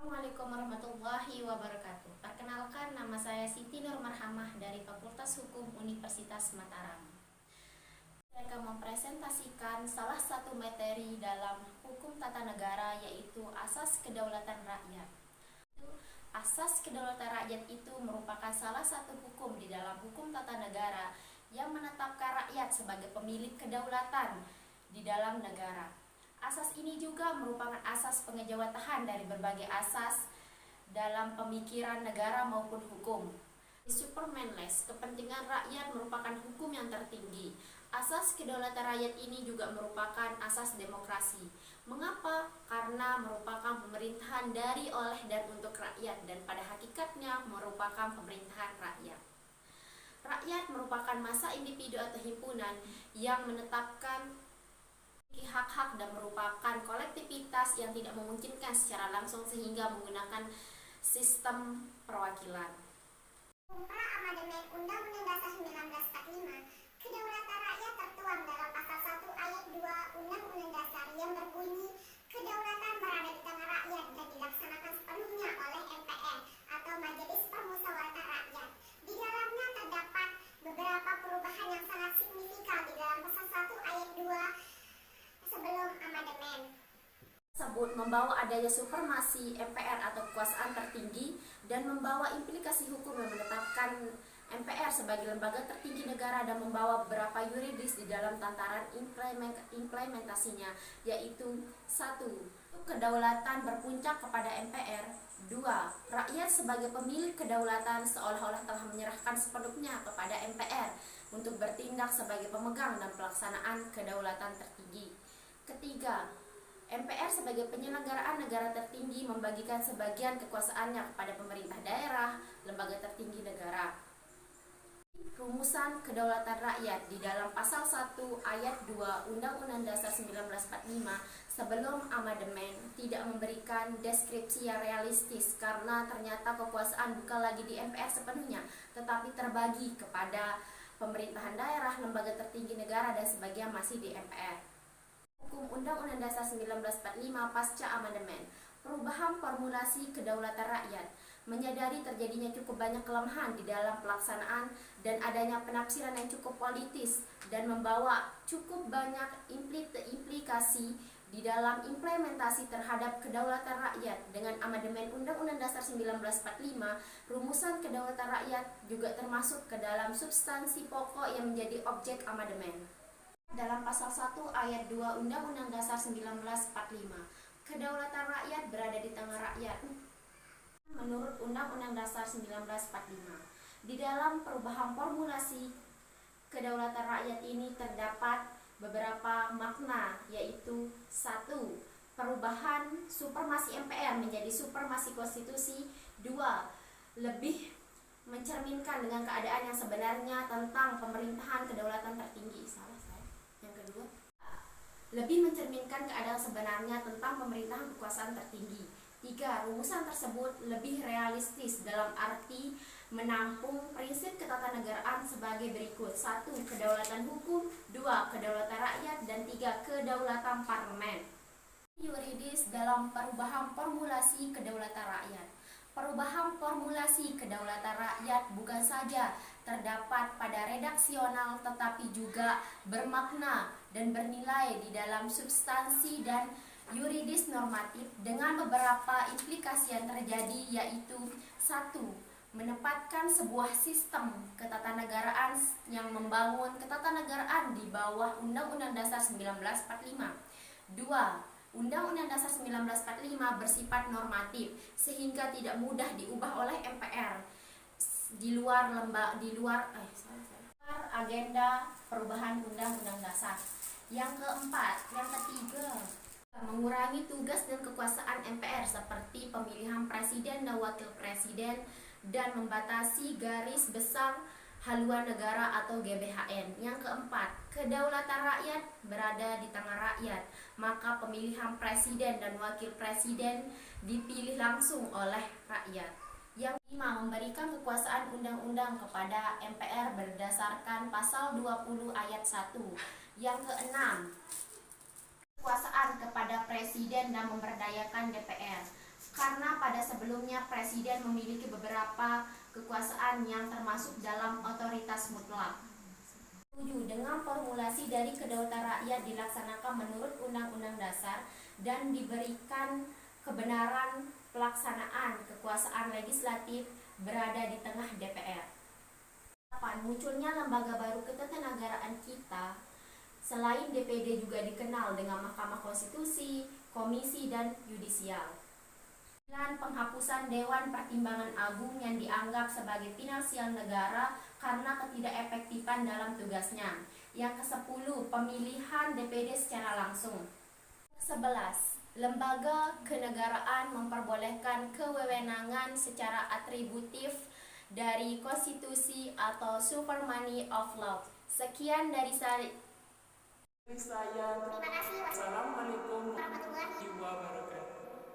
Assalamualaikum warahmatullahi wabarakatuh. Perkenalkan, nama saya Siti Nur Marhamah dari Fakultas Hukum Universitas Mataram. Saya akan mempresentasikan salah satu materi dalam hukum tata negara, yaitu asas kedaulatan rakyat. Asas kedaulatan rakyat itu merupakan salah satu hukum di dalam hukum tata negara yang menetapkan rakyat sebagai pemilik kedaulatan di dalam negara. Asas ini juga merupakan asas pengejawatahan dari berbagai asas dalam pemikiran negara maupun hukum. Supermanless, kepentingan rakyat merupakan hukum yang tertinggi. Asas kedaulatan rakyat ini juga merupakan asas demokrasi. Mengapa? Karena merupakan pemerintahan dari, oleh, dan untuk rakyat, dan pada hakikatnya merupakan pemerintahan rakyat. Rakyat merupakan massa individu atau himpunan yang menetapkan hak-hak dan merupakan kolektivitas yang tidak memungkinkan secara langsung sehingga menggunakan sistem perwakilan. Pra Amandemen Undang-Undang Dasar 1945, kedaulatan rakyat tertuang dalam pasal 1 ayat 2 Undang-Undang Dasar yang berbunyi, kedaulatan berada di tangan rakyat dan dilaksanakan sepenuhnya oleh MPR atau Majelis Permusyawaratan Rakyat. Di dalamnya terdapat beberapa perubahan yang sangat signifikan di dalam pasal 1 ayat 2 sebelum amandemen Tersebut membawa adanya supremasi MPR atau kekuasaan tertinggi dan membawa implikasi hukum yang menetapkan MPR sebagai lembaga tertinggi negara dan membawa beberapa yuridis di dalam tataran implementasinya, yaitu 1. Kedaulatan berpuncak kepada MPR. 2. Rakyat sebagai pemilik kedaulatan seolah-olah telah menyerahkan sepenuhnya kepada MPR untuk bertindak sebagai pemegang dan pelaksanaan kedaulatan tertinggi. Ketiga, MPR sebagai penyelenggaraan negara tertinggi membagikan sebagian kekuasaannya kepada pemerintah daerah, lembaga tertinggi negara. Rumusan kedaulatan rakyat di dalam pasal 1 ayat 2 Undang-Undang Dasar 1945 sebelum amandemen tidak memberikan deskripsi yang realistis karena ternyata kekuasaan bukan lagi di MPR sepenuhnya, tetapi terbagi kepada pemerintahan daerah, lembaga tertinggi negara, dan sebagian masih di MPR. Hukum Undang-Undang Dasar 1945 pasca amandemen. Perubahan formulasi kedaulatan rakyat. Menyadari terjadinya cukup banyak kelemahan di dalam pelaksanaan dan adanya penafsiran yang cukup politis dan membawa cukup banyak implikasi di dalam implementasi terhadap kedaulatan rakyat. Dengan amandemen Undang-Undang Dasar 1945, rumusan kedaulatan rakyat juga termasuk ke dalam substansi pokok yang menjadi objek amandemen. Dalam pasal 1 ayat 2 Undang-Undang Dasar 1945, kedaulatan rakyat berada di tangan rakyat. Menurut Undang-Undang Dasar 1945, di dalam perubahan formulasi kedaulatan rakyat ini terdapat beberapa makna, yaitu 1. Perubahan supremasi MPR menjadi supremasi konstitusi. 2. Lebih mencerminkan dengan keadaan yang sebenarnya tentang pemerintahan kedaulatan tertinggi. Yang kedua, lebih mencerminkan keadaan sebenarnya tentang pemerintahan kekuasaan tertinggi. 3. Rumusan tersebut lebih realistis dalam arti menampung prinsip ketatanegaraan sebagai berikut. 1. Kedaulatan hukum. 2. Kedaulatan rakyat. Dan 3. Kedaulatan parlemen. Yuridis dalam perubahan formulasi kedaulatan rakyat. Perubahan formulasi kedaulatan rakyat bukan saja terdapat pada redaksional tetapi juga bermakna dan bernilai di dalam substansi dan yuridis normatif dengan beberapa implikasi yang terjadi, yaitu 1. Menempatkan sebuah sistem ketatanegaraan yang membangun ketatanegaraan di bawah Undang-Undang Dasar 1945. 2. Undang-Undang Dasar 1945 bersifat normatif sehingga tidak mudah diubah oleh MPR di luar agenda perubahan Undang-Undang Dasar. Yang ketiga, mengurangi tugas dan kekuasaan MPR seperti pemilihan presiden dan wakil presiden dan membatasi garis besar haluan negara atau GBHN. Yang keempat, kedaulatan rakyat berada di tangan rakyat, maka pemilihan presiden dan wakil presiden dipilih langsung oleh rakyat. Yang kelima, memberikan kekuasaan undang-undang kepada MPR berdasarkan pasal 20 ayat 1. Yang keenam, kekuasaan kepada presiden dan memberdayakan DPR. karena pada sebelumnya Presiden memiliki beberapa kekuasaan yang termasuk dalam otoritas mutlak. 7. Dengan formulasi dari kedaulatan rakyat dilaksanakan menurut Undang-Undang Dasar dan diberikan kebenaran pelaksanaan kekuasaan legislatif berada di tengah DPR. 8. Munculnya lembaga baru ketenagaraan kita selain DPD juga dikenal dengan Mahkamah Konstitusi, Komisi, dan Yudisial. 9. Penghapusan Dewan Pertimbangan Agung yang dianggap sebagai finansial negara karena ketidakefektifan dalam tugasnya. Yang ke-10. Pemilihan DPD secara langsung. 11. Lembaga kenegaraan memperbolehkan kewewenangan secara atributif dari konstitusi atau supermani of law. Sekian dari saya. Terima kasih.